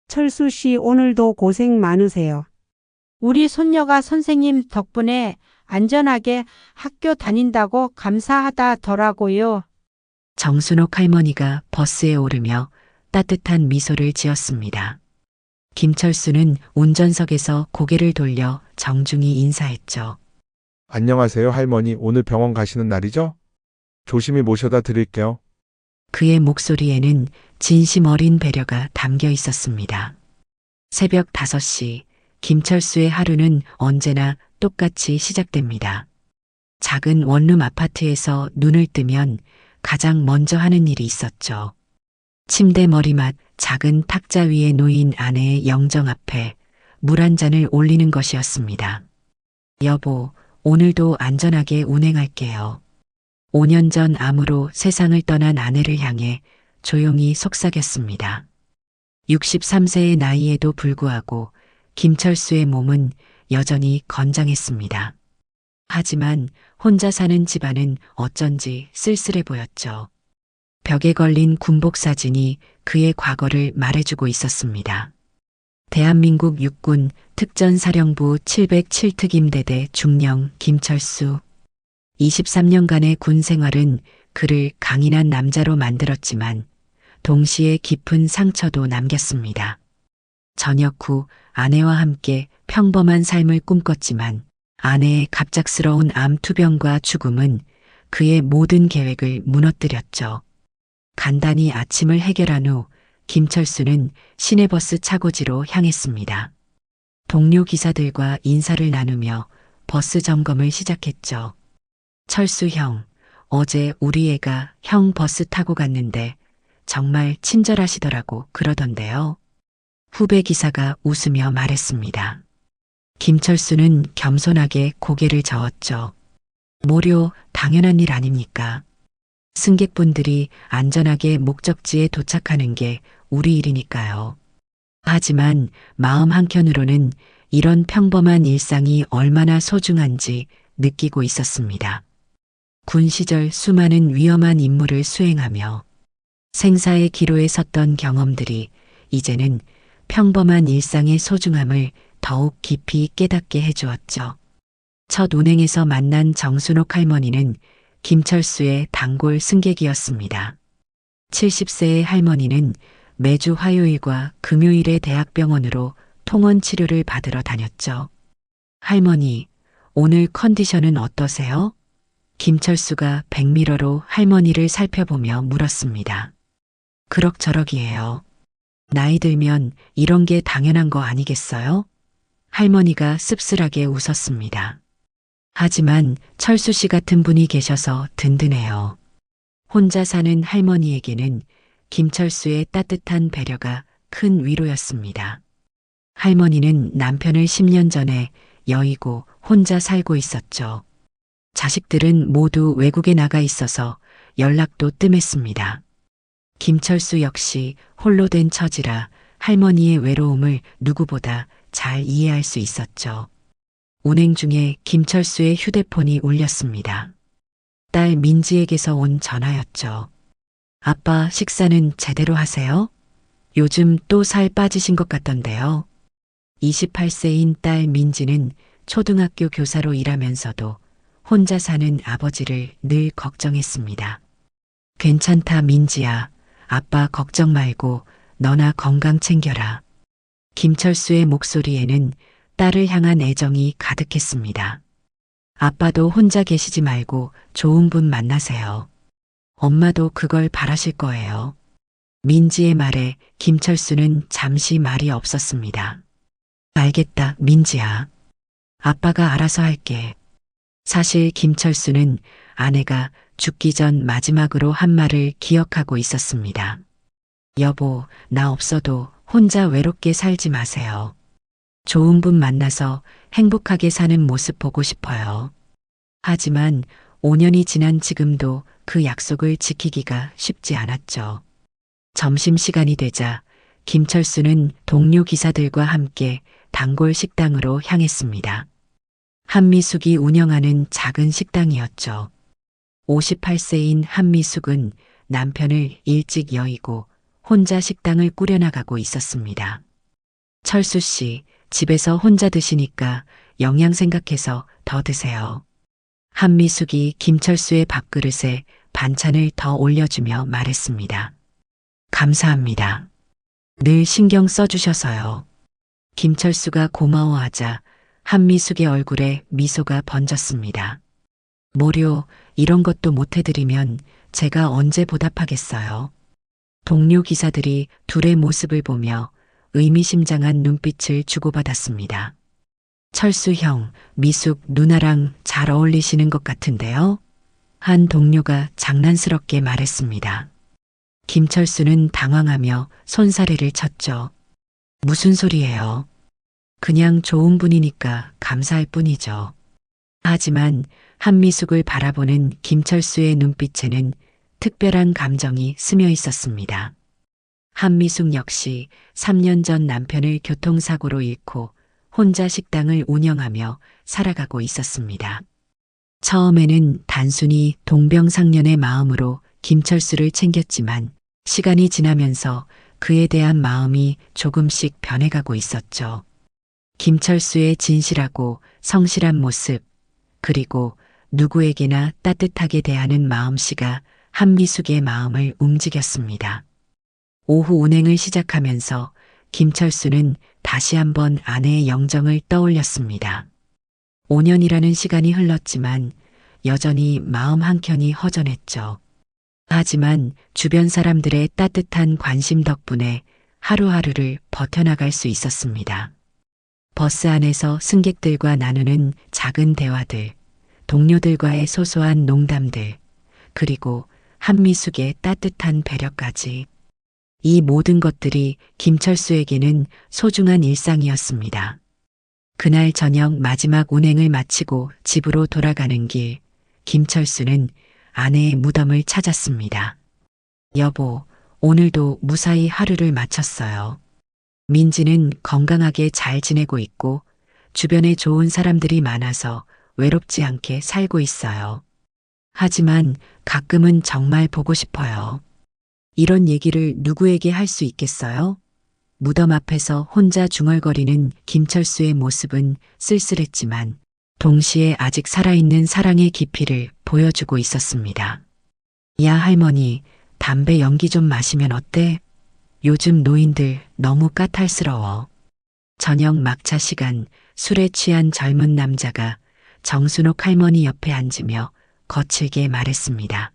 철수 씨 오늘도 고생 많으세요. 우리 손녀가 선생님 덕분에 안전하게 학교 다닌다고 감사하다더라고요. 정순옥 할머니가 버스에 오르며 따뜻한 미소를 지었습니다. 김철수는 운전석에서 고개를 돌려 정중히 인사했죠. 안녕하세요, 할머니. 오늘 병원 가시는 날이죠? 조심히 모셔다 드릴게요. 그의 목소리에는 진심 어린 배려가 담겨 있었습니다. 새벽 5시, 김철수의 하루는 언제나 똑같이 시작됩니다. 작은 원룸 아파트에서 눈을 뜨면 가장 먼저 하는 일이 있었죠. 침대 머리맡 작은 탁자 위에 놓인 아내의 영정 앞에 물 한 잔을 올리는 것이었습니다. 여보, 오늘도 안전하게 운행할게요. 5년 전 암으로 세상을 떠난 아내를 향해 조용히 속삭였습니다. 63세의 나이에도 불구하고 김철수의 몸은 여전히 건장했습니다. 하지만 혼자 사는 집안은 어쩐지 쓸쓸해 보였죠. 벽에 걸린 군복 사진이 그의 과거를 말해주고 있었습니다. 대한민국 육군 특전사령부 707특임대대 중령 김철수. 23년간의 군 생활은 그를 강인한 남자로 만들었지만 동시에 깊은 상처도 남겼습니다. 전역 후 아내와 함께 평범한 삶을 꿈꿨지만 아내의 갑작스러운 암 투병과 죽음은 그의 모든 계획을 무너뜨렸죠. 간단히 아침을 해결한 후 김철수는 시내버스 차고지로 향했습니다. 동료 기사들과 인사를 나누며 버스 점검을 시작했죠. 철수 형, 어제 우리 애가 형 버스 타고 갔는데 정말 친절하시더라고 그러던데요. 후배 기사가 웃으며 말했습니다. 김철수는 겸손하게 고개를 저었죠. 모료 당연한 일 아닙니까? 승객분들이 안전하게 목적지에 도착하는 게 우리 일이니까요. 하지만 마음 한켠으로는 이런 평범한 일상이 얼마나 소중한지 느끼고 있었습니다. 군 시절 수많은 위험한 임무를 수행하며 생사의 기로에 섰던 경험들이 이제는 평범한 일상의 소중함을 더욱 깊이 깨닫게 해주었죠. 첫 운행에서 만난 정순옥 할머니는 김철수의 단골 승객이었습니다. 70세의 할머니는 매주 화요일과 금요일에 대학병원으로 통원 치료를 받으러 다녔죠. 할머니, 오늘 컨디션은 어떠세요? 김철수가 백미러로 할머니를 살펴보며 물었습니다. 그럭저럭이에요. 나이 들면 이런 게 당연한 거 아니겠어요? 할머니가 씁쓸하게 웃었습니다. 하지만 철수 씨 같은 분이 계셔서 든든해요. 혼자 사는 할머니에게는 김철수의 따뜻한 배려가 큰 위로였습니다. 할머니는 남편을 10년 전에 여의고 혼자 살고 있었죠. 자식들은 모두 외국에 나가 있어서 연락도 뜸했습니다. 김철수 역시 홀로 된 처지라 할머니의 외로움을 누구보다 잘 이해할 수 있었죠. 운행 중에 김철수의 휴대폰이 울렸습니다. 딸 민지에게서 온 전화였죠. 아빠 식사는 제대로 하세요? 요즘 또 살 빠지신 것 같던데요. 28세인 딸 민지는 초등학교 교사로 일하면서도 혼자 사는 아버지를 늘 걱정했습니다. 괜찮다 민지야. 아빠 걱정 말고 너나 건강 챙겨라. 김철수의 목소리에는 딸을 향한 애정이 가득했습니다. 아빠도 혼자 계시지 말고 좋은 분 만나세요. 엄마도 그걸 바라실 거예요. 민지의 말에 김철수는 잠시 말이 없었습니다. 알겠다, 민지야. 아빠가 알아서 할게. 사실 김철수는 아내가 죽기 전 마지막으로 한 말을 기억하고 있었습니다. 여보, 나 없어도 혼자 외롭게 살지 마세요. 좋은 분 만나서 행복하게 사는 모습 보고 싶어요. 하지만 5년이 지난 지금도 그 약속을 지키기가 쉽지 않았죠. 점심시간이 되자 김철수는 동료 기사들과 함께 단골 식당으로 향했습니다. 한미숙이 운영하는 작은 식당이었죠. 58세인 한미숙은 남편을 일찍 여의고 혼자 식당을 꾸려나가고 있었습니다. 철수 씨, 집에서 혼자 드시니까 영양 생각해서 더 드세요. 한미숙이 김철수의 밥그릇에 반찬을 더 올려주며 말했습니다. 감사합니다. 늘 신경 써주셔서요. 김철수가 고마워하자 한미숙의 얼굴에 미소가 번졌습니다. 뭐료, 이런 것도 못 해드리면 제가 언제 보답하겠어요. 동료 기사들이 둘의 모습을 보며 의미심장한 눈빛을 주고받았습니다. 철수 형, 미숙 누나랑 잘 어울리시는 것 같은데요? 한 동료가 장난스럽게 말했습니다. 김철수는 당황하며 손사래를 쳤죠. 무슨 소리예요? 그냥 좋은 분이니까 감사할 뿐이죠. 하지만 한미숙을 바라보는 김철수의 눈빛에는 특별한 감정이 스며 있었습니다. 한미숙 역시 3년 전 남편을 교통사고로 잃고 혼자 식당을 운영하며 살아가고 있었습니다. 처음에는 단순히 동병상련의 마음으로 김철수를 챙겼지만 시간이 지나면서 그에 대한 마음이 조금씩 변해가고 있었죠. 김철수의 진실하고 성실한 모습, 그리고 누구에게나 따뜻하게 대하는 마음씨가 한미숙의 마음을 움직였습니다. 오후 운행을 시작하면서 김철수는 다시 한번 아내의 영정을 떠올렸습니다. 5년이라는 시간이 흘렀지만 여전히 마음 한켠이 허전했죠. 하지만 주변 사람들의 따뜻한 관심 덕분에 하루하루를 버텨나갈 수 있었습니다. 버스 안에서 승객들과 나누는 작은 대화들, 동료들과의 소소한 농담들, 그리고 한미숙의 따뜻한 배려까지. 이 모든 것들이 김철수에게는 소중한 일상이었습니다. 그날 저녁 마지막 운행을 마치고 집으로 돌아가는 길, 김철수는 아내의 무덤을 찾았습니다. 여보, 오늘도 무사히 하루를 마쳤어요. 민지는 건강하게 잘 지내고 있고 주변에 좋은 사람들이 많아서 외롭지 않게 살고 있어요. 하지만 가끔은 정말 보고 싶어요. 이런 얘기를 누구에게 할 수 있겠어요? 무덤 앞에서 혼자 중얼거리는 김철수의 모습은 쓸쓸했지만 동시에 아직 살아있는 사랑의 깊이를 보여주고 있었습니다. 야 할머니, 담배 연기 좀 마시면 어때? 요즘 노인들 너무 까탈스러워. 저녁 막차 시간, 술에 취한 젊은 남자가 정순옥 할머니 옆에 앉으며 거칠게 말했습니다.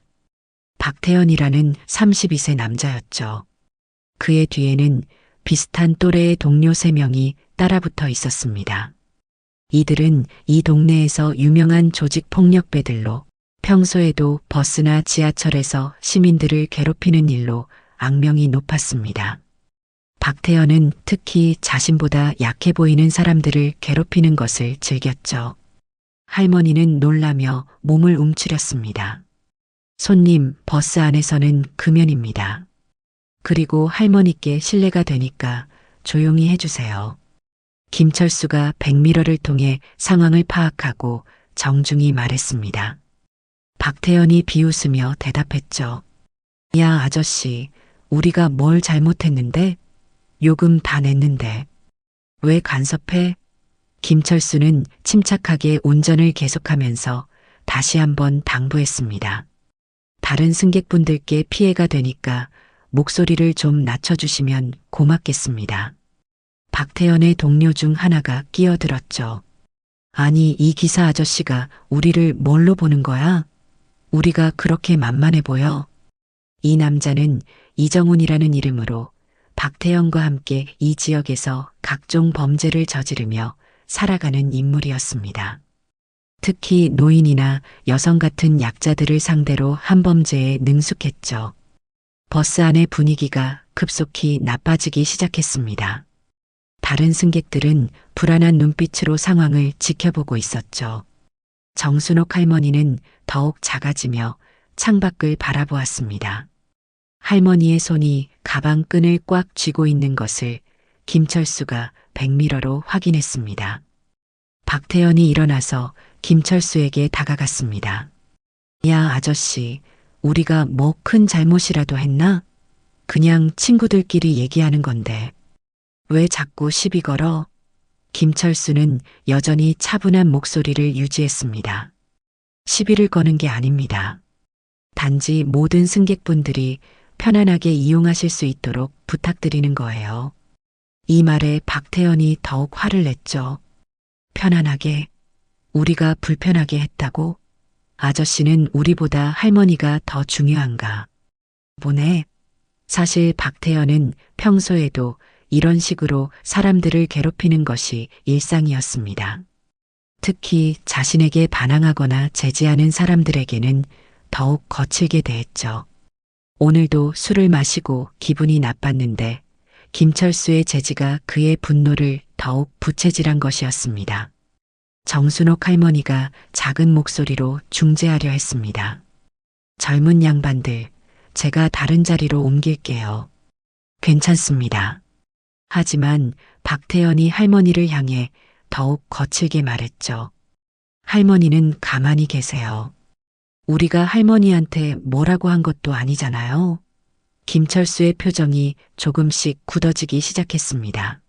박태현이라는 32세 남자였죠. 그의 뒤에는 비슷한 또래의 동료 3명이 따라붙어 있었습니다. 이들은 이 동네에서 유명한 조직폭력배들로 평소에도 버스나 지하철에서 시민들을 괴롭히는 일로 악명이 높았습니다. 박태현은 특히 자신보다 약해 보이는 사람들을 괴롭히는 것을 즐겼죠. 할머니는 놀라며 몸을 움츠렸습니다. 손님, 버스 안에서는 금연입니다. 그리고 할머니께 신뢰가 되니까 조용히 해주세요. 김철수가 백미러를 통해 상황을 파악하고 정중히 말했습니다. 박태현이 비웃으며 대답했죠. 야 아저씨, 우리가 뭘 잘못했는데? 요금 다 냈는데. 왜 간섭해? 김철수는 침착하게 운전을 계속하면서 다시 한번 당부했습니다. 다른 승객분들께 피해가 되니까 목소리를 좀 낮춰주시면 고맙겠습니다. 박태현의 동료 중 하나가 끼어들었죠. 아니, 이 기사 아저씨가 우리를 뭘로 보는 거야? 우리가 그렇게 만만해 보여? 이 남자는 이정훈이라는 이름으로 박태현과 함께 이 지역에서 각종 범죄를 저지르며 살아가는 인물이었습니다. 특히 노인이나 여성 같은 약자들을 상대로 한범죄에 능숙했죠. 버스 안의 분위기가 급속히 나빠지기 시작했습니다. 다른 승객들은 불안한 눈빛으로 상황을 지켜보고 있었죠. 정순옥 할머니는 더욱 작아지며 창밖을 바라보았습니다. 할머니의 손이 가방 끈을 꽉 쥐고 있는 것을 김철수가 백미러로 확인했습니다. 박태현이 일어나서 김철수에게 다가갔습니다. 야 아저씨, 우리가 뭐 큰 잘못이라도 했나? 그냥 친구들끼리 얘기하는 건데. 왜 자꾸 시비 걸어? 김철수는 여전히 차분한 목소리를 유지했습니다. 시비를 거는 게 아닙니다. 단지 모든 승객분들이 편안하게 이용하실 수 있도록 부탁드리는 거예요. 이 말에 박태연이 더욱 화를 냈죠. 편안하게? 우리가 불편하게 했다고? 아저씨는 우리보다 할머니가 더 중요한가? 보네. 사실 박태연은 평소에도 이런 식으로 사람들을 괴롭히는 것이 일상이었습니다. 특히 자신에게 반항하거나 제지하는 사람들에게는 더욱 거칠게 대했죠. 오늘도 술을 마시고 기분이 나빴는데 김철수의 제지가 그의 분노를 더욱 부채질한 것이었습니다. 정순옥 할머니가 작은 목소리로 중재하려 했습니다. 젊은 양반들, 제가 다른 자리로 옮길게요. 괜찮습니다. 하지만 박태연이 할머니를 향해 더욱 거칠게 말했죠. 할머니는 가만히 계세요. 우리가 할머니한테 뭐라고 한 것도 아니잖아요. 김철수의 표정이 조금씩 굳어지기 시작했습니다.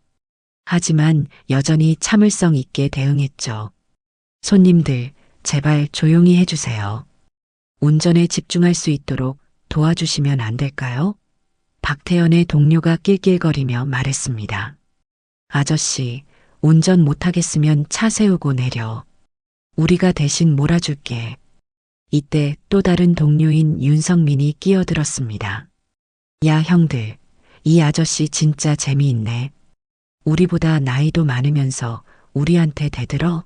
하지만 여전히 참을성 있게 대응했죠. 손님들, 제발 조용히 해주세요. 운전에 집중할 수 있도록 도와주시면 안 될까요? 박태연의 동료가 낄낄거리며 말했습니다. 아저씨, 운전 못하겠으면 차 세우고 내려. 우리가 대신 몰아줄게. 이때 또 다른 동료인 윤성민이 끼어들었습니다. 야, 형들, 이 아저씨 진짜 재미있네. 우리보다 나이도 많으면서 우리한테 대들어?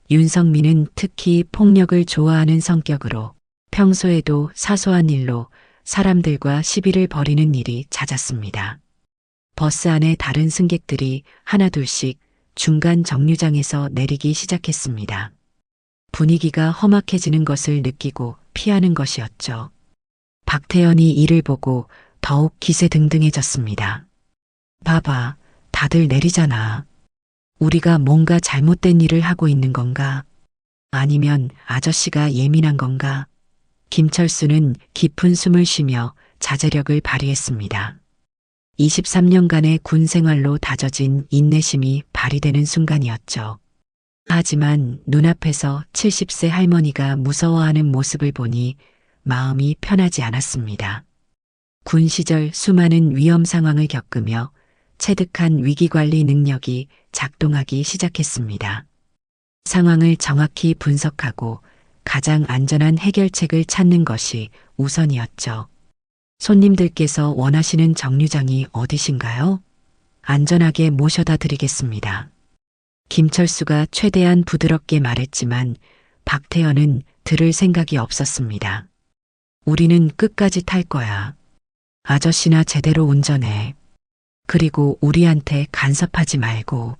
윤성민은 특히 폭력을 좋아하는 성격으로 평소에도 사소한 일로 사람들과 시비를 벌이는 일이 잦았습니다. 버스 안에 다른 승객들이 하나둘씩 중간 정류장에서 내리기 시작했습니다. 분위기가 험악해지는 것을 느끼고 피하는 것이었죠. 박태연이 이를 보고 더욱 기세등등해졌습니다. 봐봐, 다들 내리잖아. 우리가 뭔가 잘못된 일을 하고 있는 건가? 아니면 아저씨가 예민한 건가? 김철수는 깊은 숨을 쉬며 자제력을 발휘했습니다. 23년간의 군 생활로 다져진 인내심이 발휘되는 순간이었죠. 하지만 눈앞에서 70세 할머니가 무서워하는 모습을 보니 마음이 편하지 않았습니다. 군 시절 수많은 위험 상황을 겪으며 체득한 위기관리 능력이 작동하기 시작했습니다. 상황을 정확히 분석하고 가장 안전한 해결책을 찾는 것이 우선이었죠. 손님들께서 원하시는 정류장이 어디신가요? 안전하게 모셔다 드리겠습니다. 김철수가 최대한 부드럽게 말했지만 박태연은 들을 생각이 없었습니다. 우리는 끝까지 탈 거야. 아저씨나 제대로 운전해. 그리고 우리한테 간섭하지 말고.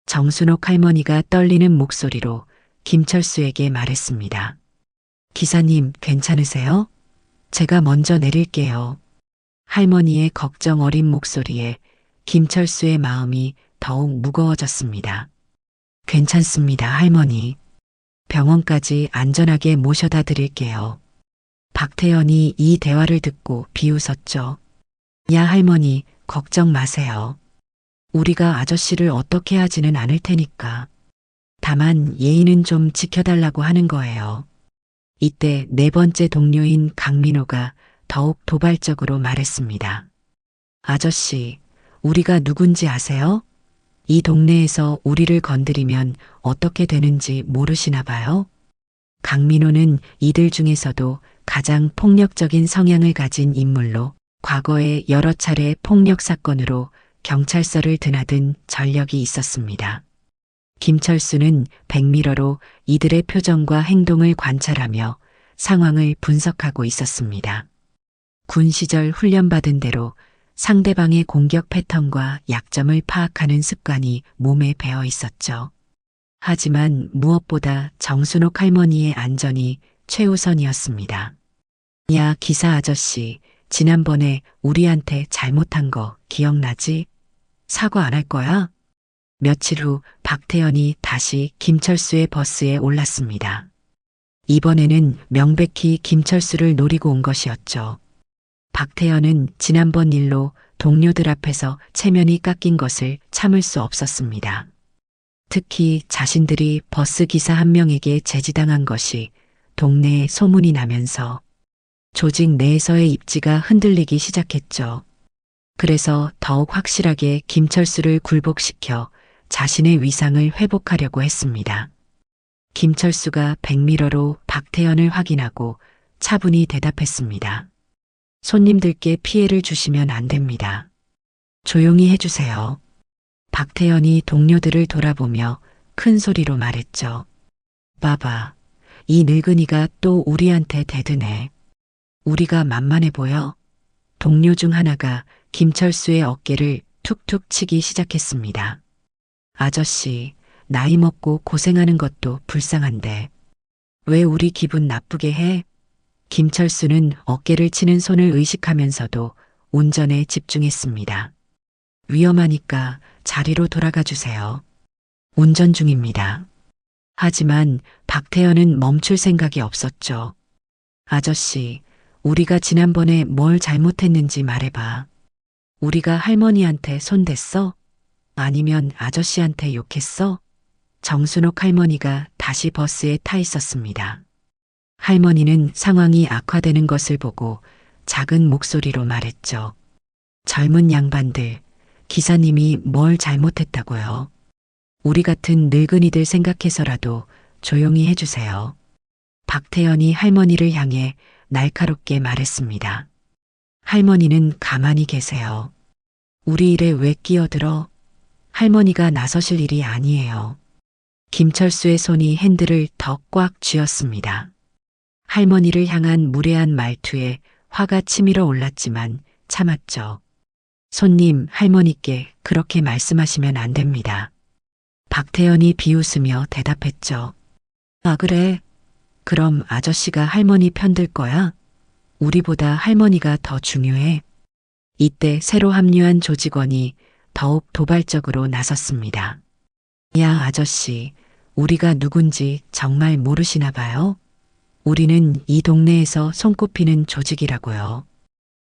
정순옥 할머니가 떨리는 목소리로 김철수에게 말했습니다. 기사님, 괜찮으세요? 제가 먼저 내릴게요. 할머니의 걱정 어린 목소리에 김철수의 마음이 더욱 무거워졌습니다. 괜찮습니다, 할머니. 병원까지 안전하게 모셔다 드릴게요. 박태연이 이 대화를 듣고 비웃었죠. 야, 할머니, 걱정 마세요. 우리가 아저씨를 어떻게 하지는 않을 테니까. 다만 예의는 좀 지켜달라고 하는 거예요. 이때 네 번째 동료인 강민호가 더욱 도발적으로 말했습니다. 아저씨, 우리가 누군지 아세요? 이 동네에서 우리를 건드리면 어떻게 되는지 모르시나 봐요? 강민호는 이들 중에서도 가장 폭력적인 성향을 가진 인물로 과거에 여러 차례 폭력 사건으로 경찰서를 드나든 전력이 있었습니다. 김철수는 백미러로 이들의 표정과 행동을 관찰하며 상황을 분석하고 있었습니다. 군 시절 훈련받은 대로 상대방의 공격 패턴과 약점을 파악하는 습관이 몸에 배어 있었죠. 하지만 무엇보다 정순옥 할머니의 안전이 최우선이었습니다. 야, 기사 아저씨, 지난번에 우리한테 잘못한 거 기억나지? 사과 안 할 거야? 며칠 후 박태연이 다시 김철수의 버스에 올랐습니다. 이번에는 명백히 김철수를 노리고 온 것이었죠. 박태연은 지난번 일로 동료들 앞에서 체면이 깎인 것을 참을 수 없었습니다. 특히 자신들이 버스 기사 한 명에게 제지당한 것이 동네에 소문이 나면서 조직 내에서의 입지가 흔들리기 시작했죠. 그래서 더욱 확실하게 김철수를 굴복시켜 자신의 위상을 회복하려고 했습니다. 김철수가 백미러로 박태현을 확인하고 차분히 대답했습니다. 손님들께 피해를 주시면 안 됩니다. 조용히 해주세요. 박태현이 동료들을 돌아보며 큰 소리로 말했죠. 봐봐, 이 늙은이가 또 우리한테 대드네. 우리가 만만해 보여? 동료 중 하나가 김철수의 어깨를 툭툭 치기 시작했습니다. 아저씨, 나이 먹고 고생하는 것도 불쌍한데 왜 우리 기분 나쁘게 해? 김철수는 어깨를 치는 손을 의식하면서도 운전에 집중했습니다. 위험하니까 자리로 돌아가 주세요. 운전 중입니다. 하지만 박태현은 멈출 생각이 없었죠. 아저씨, 우리가 지난번에 뭘 잘못했는지 말해봐. 우리가 할머니한테 손댔어? 아니면 아저씨한테 욕했어? 정순옥 할머니가 다시 버스에 타 있었습니다. 할머니는 상황이 악화되는 것을 보고 작은 목소리로 말했죠. 젊은 양반들, 기사님이 뭘 잘못했다고요? 우리 같은 늙은이들 생각해서라도 조용히 해주세요. 박태현이 할머니를 향해 날카롭게 말했습니다. 할머니는 가만히 계세요. 우리 일에 왜 끼어들어? 할머니가 나서실 일이 아니에요. 김철수의 손이 핸들을 더 꽉 쥐었습니다. 할머니를 향한 무례한 말투에 화가 치밀어 올랐지만 참았죠. 손님, 할머니께 그렇게 말씀하시면 안 됩니다. 박태현이 비웃으며 대답했죠. 아, 그래? 그럼 아저씨가 할머니 편들 거야? 우리보다 할머니가 더 중요해. 이때 새로 합류한 조직원이 더욱 도발적으로 나섰습니다. 야, 아저씨, 우리가 누군지 정말 모르시나 봐요? 우리는 이 동네에서 손꼽히는 조직이라고요.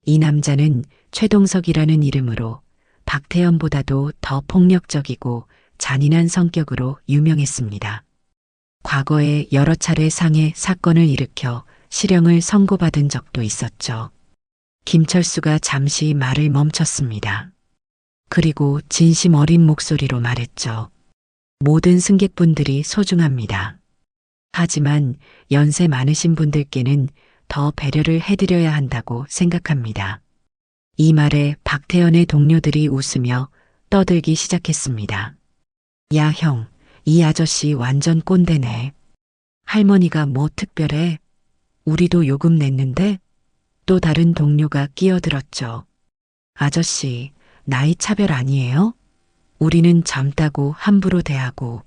이 남자는 최동석이라는 이름으로 박태현보다도 더 폭력적이고 잔인한 성격으로 유명했습니다. 과거에 여러 차례 상해 사건을 일으켜 실형을 선고받은 적도 있었죠. 김철수가 잠시 말을 멈췄습니다. 그리고 진심 어린 목소리로 말했죠. 모든 승객분들이 소중합니다. 하지만 연세 많으신 분들께는 더 배려를 해드려야 한다고 생각합니다. 이 말에 박태현의 동료들이 웃으며 떠들기 시작했습니다. 야, 형, 이 아저씨 완전 꼰대네. 할머니가 뭐 특별해? 우리도 요금 냈는데? 또 다른 동료가 끼어들었죠. 아저씨, 나이 차별 아니에요? 우리는 젊다고 함부로 대하고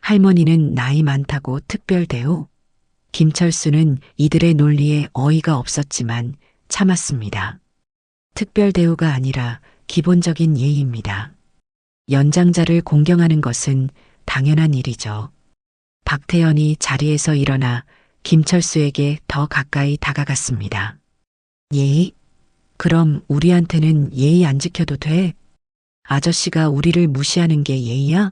할머니는 나이 많다고 특별 대우? 김철수는 이들의 논리에 어이가 없었지만 참았습니다. 특별 대우가 아니라 기본적인 예의입니다. 연장자를 공경하는 것은 당연한 일이죠. 박태현이 자리에서 일어나 김철수에게 더 가까이 다가갔습니다. 예의? 그럼 우리한테는 예의 안 지켜도 돼? 아저씨가 우리를 무시하는 게 예의야?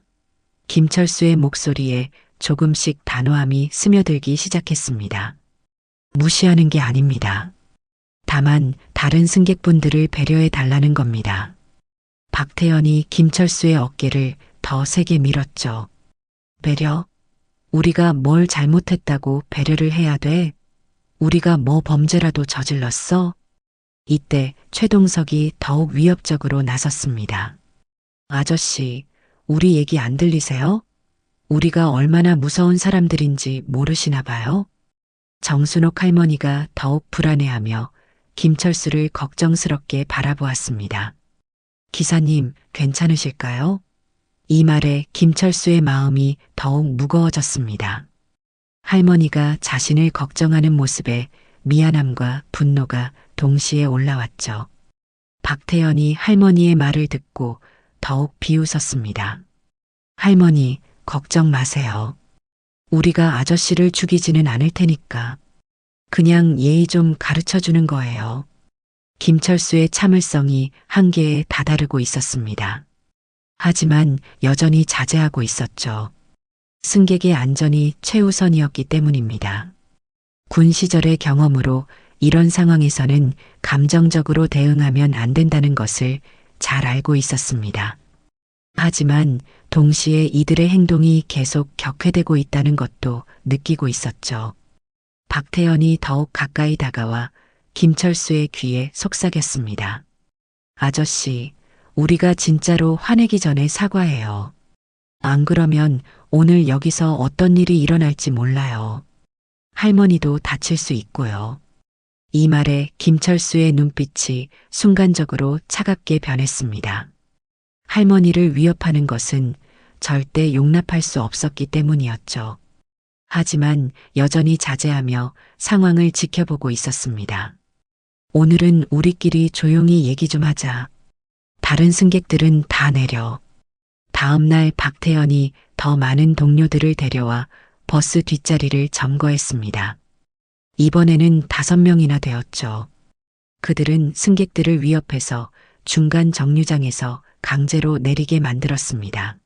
김철수의 목소리에 조금씩 단호함이 스며들기 시작했습니다. 무시하는 게 아닙니다. 다만 다른 승객분들을 배려해 달라는 겁니다. 박태현이 김철수의 어깨를 더 세게 밀었죠. 배려? 우리가 뭘 잘못했다고 배려를 해야 돼? 우리가 뭐 범죄라도 저질렀어? 이때 최동석이 더욱 위협적으로 나섰습니다. 아저씨, 우리 얘기 안 들리세요? 우리가 얼마나 무서운 사람들인지 모르시나 봐요? 정순옥 할머니가 더욱 불안해하며 김철수를 걱정스럽게 바라보았습니다. 기사님, 괜찮으실까요? 이 말에 김철수의 마음이 더욱 무거워졌습니다. 할머니가 자신을 걱정하는 모습에 미안함과 분노가 동시에 올라왔죠. 박태현이 할머니의 말을 듣고 더욱 비웃었습니다. 할머니, 걱정 마세요. 우리가 아저씨를 죽이지는 않을 테니까. 그냥 예의 좀 가르쳐 주는 거예요. 김철수의 참을성이 한계에 다다르고 있었습니다. 하지만 여전히 자제하고 있었죠. 승객의 안전이 최우선이었기 때문입니다. 군 시절의 경험으로 이런 상황에서는 감정적으로 대응하면 안 된다는 것을 잘 알고 있었습니다. 하지만 동시에 이들의 행동이 계속 격해되고 있다는 것도 느끼고 있었죠. 박태현이 더욱 가까이 다가와 김철수의 귀에 속삭였습니다. 아저씨, 우리가 진짜로 화내기 전에 사과해요. 안 그러면 오늘 여기서 어떤 일이 일어날지 몰라요. 할머니도 다칠 수 있고요. 이 말에 김철수의 눈빛이 순간적으로 차갑게 변했습니다. 할머니를 위협하는 것은 절대 용납할 수 없었기 때문이었죠. 하지만 여전히 자제하며 상황을 지켜보고 있었습니다. 오늘은 우리끼리 조용히 얘기 좀 하자. 다른 승객들은 다 내려. 다음 날 박태현이 더 많은 동료들을 데려와 버스 뒷자리를 점거했습니다. 이번에는 5명이나 되었죠. 그들은 승객들을 위협해서 중간 정류장에서 강제로 내리게 만들었습니다.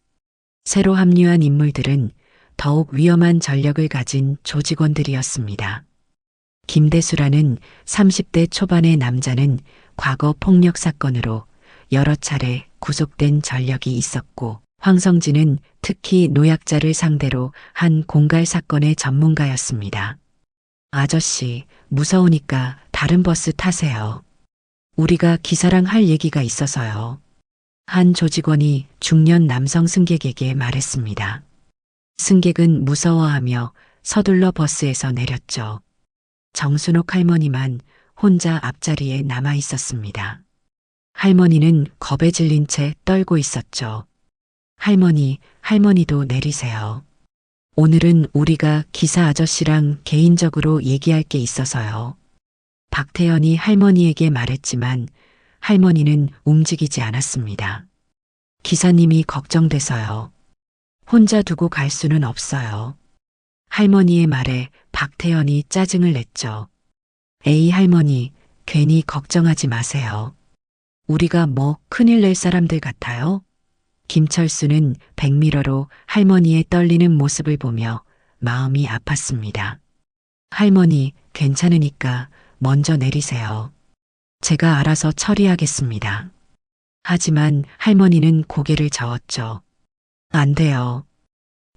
새로 합류한 인물들은 더욱 위험한 전력을 가진 조직원들이었습니다. 김대수라는 30대 초반의 남자는 과거 폭력 사건으로 여러 차례 구속된 전력이 있었고, 황성진은 특히 노약자를 상대로 한 공갈 사건의 전문가였습니다. 아저씨, 무서우니까 다른 버스 타세요. 우리가 기사랑 할 얘기가 있어서요. 한 조직원이 중년 남성 승객에게 말했습니다. 승객은 무서워하며 서둘러 버스에서 내렸죠. 정순옥 할머니만 혼자 앞자리에 남아 있었습니다. 할머니는 겁에 질린 채 떨고 있었죠. 할머니도 내리세요. 오늘은 우리가 기사 아저씨랑 개인적으로 얘기할 게 있어서요. 박태현이 할머니에게 말했지만 할머니는 움직이지 않았습니다. 기사님이 걱정돼서요. 혼자 두고 갈 수는 없어요. 할머니의 말에 박태현이 짜증을 냈죠. 에이 할머니, 괜히 걱정하지 마세요. 우리가 뭐 큰일 낼 사람들 같아요? 김철수는 백미러로 할머니의 떨리는 모습을 보며 마음이 아팠습니다. 할머니, 괜찮으니까 먼저 내리세요. 제가 알아서 처리하겠습니다. 하지만 할머니는 고개를 저었죠. 안 돼요.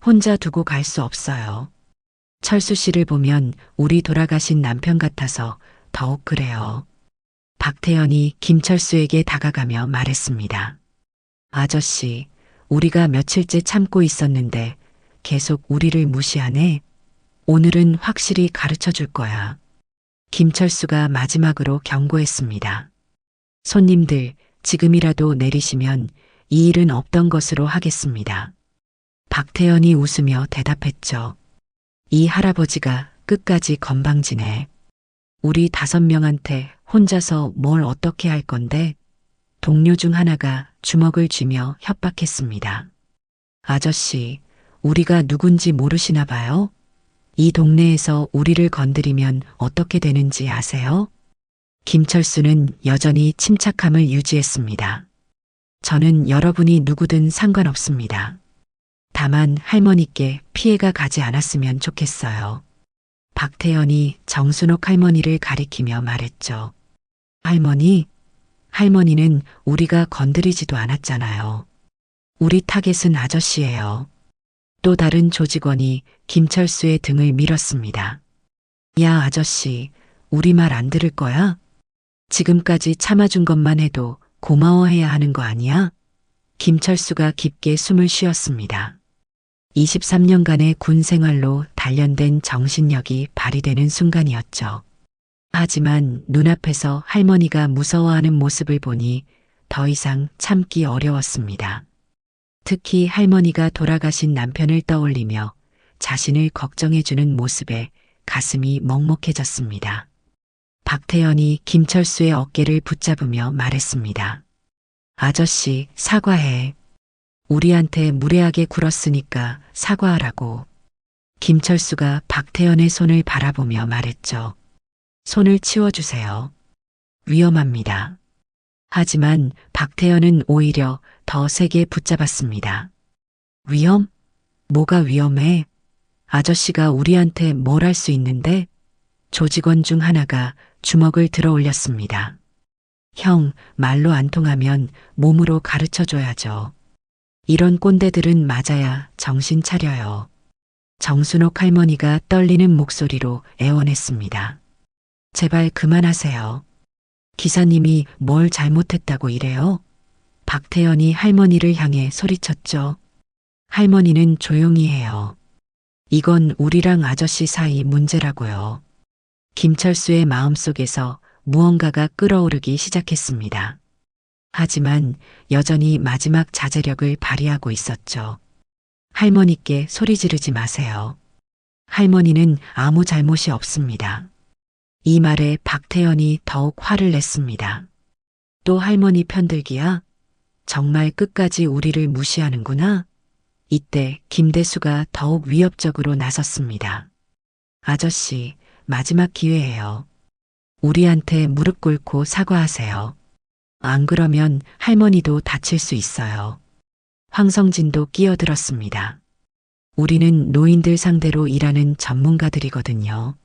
혼자 두고 갈 수 없어요. 철수 씨를 보면 우리 돌아가신 남편 같아서 더욱 그래요. 박태현이 김철수에게 다가가며 말했습니다. 아저씨, 우리가 며칠째 참고 있었는데 계속 우리를 무시하네. 오늘은 확실히 가르쳐 줄 거야. 김철수가 마지막으로 경고했습니다. 손님들, 지금이라도 내리시면 이 일은 없던 것으로 하겠습니다. 박태현이 웃으며 대답했죠. 이 할아버지가 끝까지 건방지네. 우리 5명한테 혼자서 뭘 어떻게 할 건데? 동료 중 하나가 주먹을 쥐며 협박했습니다. 아저씨, 우리가 누군지 모르시나 봐요? 이 동네에서 우리를 건드리면 어떻게 되는지 아세요? 김철수는 여전히 침착함을 유지했습니다. 저는 여러분이 누구든 상관없습니다. 다만 할머니께 피해가 가지 않았으면 좋겠어요. 박태현이 정순옥 할머니를 가리키며 말했죠. 할머니는 우리가 건드리지도 않았잖아요. 우리 타겟은 아저씨예요. 또 다른 조직원이 김철수의 등을 밀었습니다. 야, 아저씨, 우리 말 안 들을 거야? 지금까지 참아준 것만 해도 고마워해야 하는 거 아니야? 김철수가 깊게 숨을 쉬었습니다. 23년간의 군 생활로 단련된 정신력이 발휘되는 순간이었죠. 하지만 눈앞에서 할머니가 무서워하는 모습을 보니 더 이상 참기 어려웠습니다. 특히 할머니가 돌아가신 남편을 떠올리며 자신을 걱정해주는 모습에 가슴이 먹먹해졌습니다. 박태현이 김철수의 어깨를 붙잡으며 말했습니다. 아저씨, 사과해. 우리한테 무례하게 굴었으니까 사과하라고. 김철수가 박태현의 손을 바라보며 말했죠. 손을 치워주세요. 위험합니다. 하지만 박태현은 오히려 더 세게 붙잡았습니다. 위험? 뭐가 위험해? 아저씨가 우리한테 뭘 할 수 있는데? 조직원 중 하나가 주먹을 들어 올렸습니다. 형, 말로 안 통하면 몸으로 가르쳐 줘야죠. 이런 꼰대들은 맞아야 정신 차려요. 정순옥 할머니가 떨리는 목소리로 애원했습니다. 제발 그만하세요. 기사님이 뭘 잘못했다고 이래요? 박태현이 할머니를 향해 소리쳤죠. 할머니는 조용히 해요. 이건 우리랑 아저씨 사이 문제라고요. 김철수의 마음속에서 무언가가 끓어오르기 시작했습니다. 하지만 여전히 마지막 자제력을 발휘하고 있었죠. 할머니께 소리 지르지 마세요. 할머니는 아무 잘못이 없습니다. 이 말에 박태현이 더욱 화를 냈습니다. 또 할머니 편들기야? 정말 끝까지 우리를 무시하는구나? 이때 김대수가 더욱 위협적으로 나섰습니다. 아저씨, 마지막 기회예요. 우리한테 무릎 꿇고 사과하세요. 안 그러면 할머니도 다칠 수 있어요. 황성진도 끼어들었습니다. 우리는 노인들 상대로 일하는 전문가들이거든요.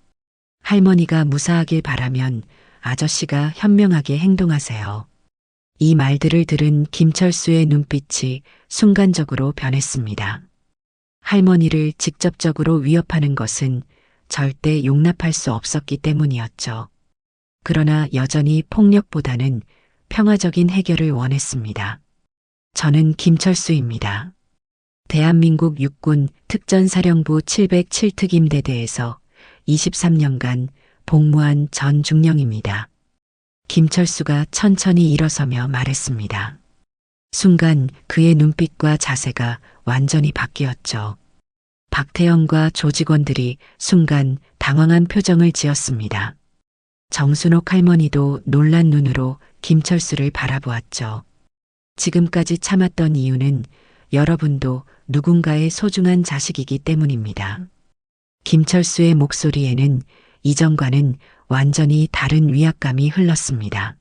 할머니가 무사하길 바라면 아저씨가 현명하게 행동하세요. 이 말들을 들은 김철수의 눈빛이 순간적으로 변했습니다. 할머니를 직접적으로 위협하는 것은 절대 용납할 수 없었기 때문이었죠. 그러나 여전히 폭력보다는 평화적인 해결을 원했습니다. 저는 김철수입니다. 대한민국 육군 특전사령부 707특임대대에서 23년간 복무한 전중령입니다. 김철수가 천천히 일어서며 말했습니다. 순간 그의 눈빛과 자세가 완전히 바뀌었죠. 박태영과 조직원들이 순간 당황한 표정을 지었습니다. 정순옥 할머니도 놀란 눈으로 김철수를 바라보았죠. 지금까지 참았던 이유는 여러분도 누군가의 소중한 자식이기 때문입니다. 김철수의 목소리에는 이전과는 완전히 다른 위압감이 흘렀습니다.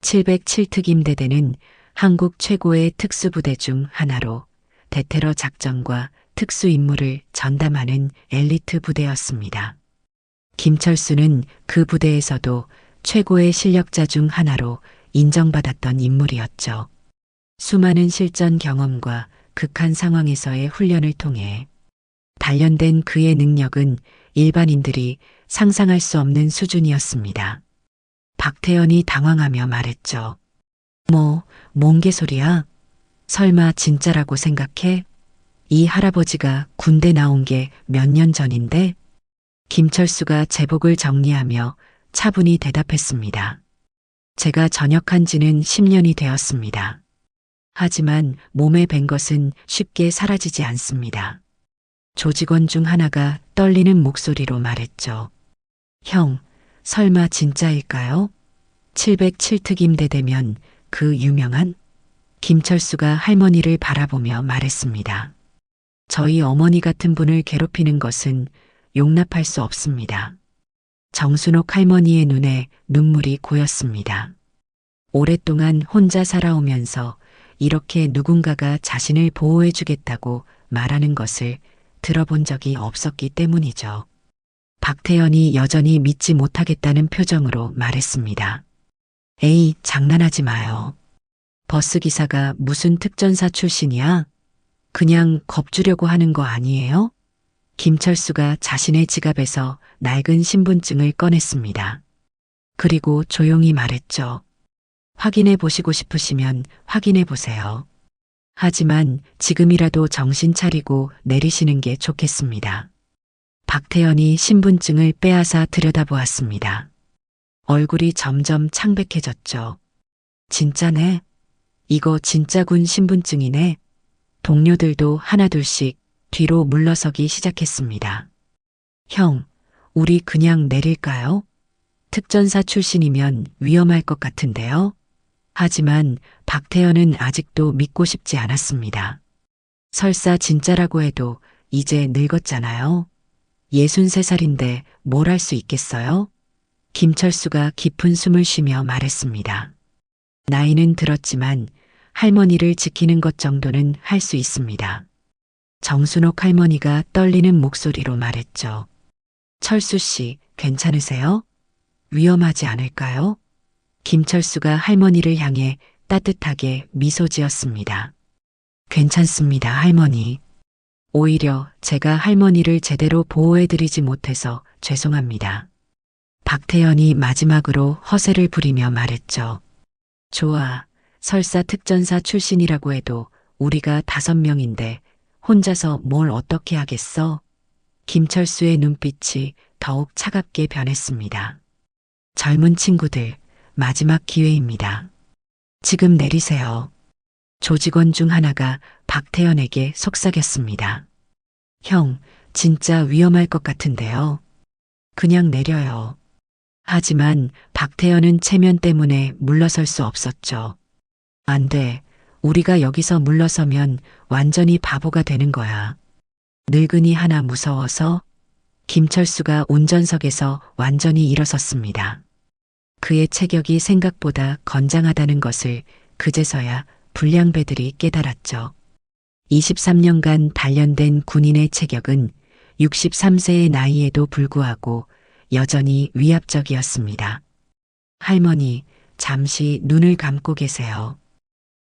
707특임대대는 한국 최고의 특수부대 중 하나로 대테러 작전과 특수임무를 전담하는 엘리트 부대였습니다. 김철수는 그 부대에서도 최고의 실력자 중 하나로 인정받았던 인물이었죠. 수많은 실전 경험과 극한 상황에서의 훈련을 통해 단련된 그의 능력은 일반인들이 상상할 수 없는 수준이었습니다. 박태현이 당황하며 말했죠. 뭔 개소리야? 설마 진짜라고 생각해? 이 할아버지가 군대 나온 게 몇 년 전인데? 김철수가 제복을 정리하며 차분히 대답했습니다. 제가 전역한 지는 10년이 되었습니다. 하지만 몸에 밴 것은 쉽게 사라지지 않습니다. 조직원 중 하나가 떨리는 목소리로 말했죠. 형, 설마 진짜일까요? 707특임대대면 그 유명한? 김철수가 할머니를 바라보며 말했습니다. 저희 어머니 같은 분을 괴롭히는 것은 용납할 수 없습니다. 정순옥 할머니의 눈에 눈물이 고였습니다. 오랫동안 혼자 살아오면서 이렇게 누군가가 자신을 보호해 주겠다고 말하는 것을 들어본 적이 없었기 때문이죠. 박태현이 여전히 믿지 못하겠다는 표정으로 말했습니다. 에이, 장난하지 마요. 버스기사가 무슨 특전사 출신이야? 그냥 겁주려고 하는 거 아니에요? 김철수가 자신의 지갑에서 낡은 신분증을 꺼냈습니다. 그리고 조용히 말했죠. 확인해 보시고 싶으시면 확인해 보세요. 하지만 지금이라도 정신 차리고 내리시는 게 좋겠습니다. 박태현이 신분증을 빼앗아 들여다보았습니다. 얼굴이 점점 창백해졌죠. 진짜네. 이거 진짜 군 신분증이네. 동료들도 하나둘씩 뒤로 물러서기 시작했습니다. 형, 우리 그냥 내릴까요? 특전사 출신이면 위험할 것 같은데요. 하지만 박태현은 아직도 믿고 싶지 않았습니다. 설사 진짜라고 해도 이제 늙었잖아요. 63살인데 뭘 할 수 있겠어요? 김철수가 깊은 숨을 쉬며 말했습니다. 나이는 들었지만 할머니를 지키는 것 정도는 할 수 있습니다. 정순옥 할머니가 떨리는 목소리로 말했죠. 철수 씨, 괜찮으세요? 위험하지 않을까요? 김철수가 할머니를 향해 따뜻하게 미소 지었습니다. 괜찮습니다, 할머니. 오히려 제가 할머니를 제대로 보호해드리지 못해서 죄송합니다. 박태연이 마지막으로 허세를 부리며 말했죠. 좋아, 설사 특전사 출신이라고 해도 우리가 5명인데 혼자서 뭘 어떻게 하겠어? 김철수의 눈빛이 더욱 차갑게 변했습니다. 젊은 친구들, 마지막 기회입니다. 지금 내리세요. 조직원 중 하나가 박태연에게 속삭였습니다. 형, 진짜 위험할 것 같은데요. 그냥 내려요. 하지만 박태연은 체면 때문에 물러설 수 없었죠. 안 돼. 우리가 여기서 물러서면 완전히 바보가 되는 거야. 늙은이 하나 무서워서 김철수가 운전석에서 완전히 일어섰습니다. 그의 체격이 생각보다 건장하다는 것을 그제서야 불량배들이 깨달았죠. 23년간 단련된 군인의 체격은 63세의 나이에도 불구하고 여전히 위압적이었습니다. 할머니, 잠시 눈을 감고 계세요.